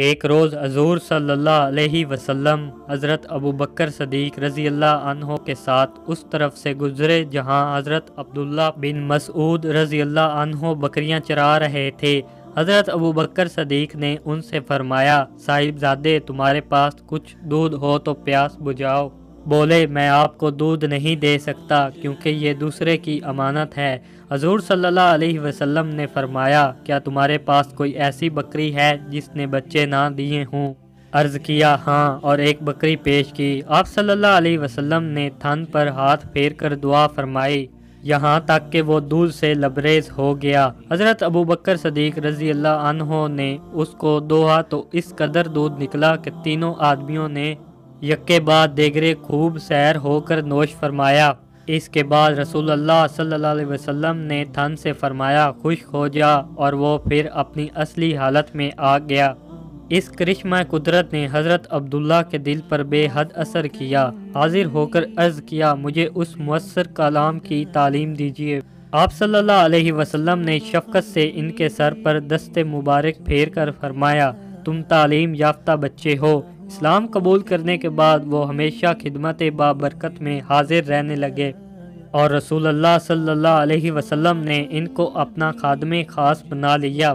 ایک روز حضور صلی اللہ علیہ وسلم حضرت ابو بکر صدیق رضی اللہ عنہ کے ساتھ اس طرف سے گزرے جہاں حضرت عبداللہ بن مسعود رضی اللہ عنہ بکریاں چرا رہے تھے۔ حضرت ابو بکر صدیق نے ان سے فرمایا، صاحبزادے تمہارے پاس کچھ دودھ ہو تو پیاس بجھاؤ۔ بولے، میں آپ کو دودھ نہیں دے سکتا کیونکہ یہ دوسرے کی امانت ہے۔ حضور صلی اللہ علیہ وسلم نے فرمایا، کیا تمہارے پاس کوئی ایسی بکری ہے جس نے بچے نہ دیے ہوں؟ عرض کیا، ہاں، اور ایک بکری پیش کی۔ آپ صلی اللہ علیہ وسلم نے تھن پر ہاتھ پھیر کر دعا فرمائی یہاں تک کہ وہ دودھ سے لبریز ہو گیا۔ حضرت ابو بکر صدیق رضی اللہ عنہ نے اس کو دوہا تو اس قدر دودھ نکلا کہ تینوں آدمیوں نے یکے بعد دیگرے خوب سیر ہو کر نوش فرمایا۔ اس کے بعد رسول اللہ صلی اللہ علیہ وسلم نے تھن سے فرمایا، خشک ہو جا، اور وہ پھر اپنی اصلی حالت میں آ گیا۔ اس کرشمہ قدرت نے حضرت عبداللہ کے دل پر بے حد اثر کیا۔ حاضر ہو کر عرض کیا، مجھے اس مؤثر کلام کی تعلیم دیجیے۔ آپ صلی اللہ علیہ وسلم نے شفقت سے ان کے سر پر دست مبارک پھیر کر فرمایا، تم تعلیم یافتہ بچے ہو۔ اسلام قبول کرنے کے بعد وہ ہمیشہ خدمت بابرکت میں حاضر رہنے لگے، اور رسول اللہ صلی اللہ علیہ وسلم نے ان کو اپنا خادم خاص بنا لیا۔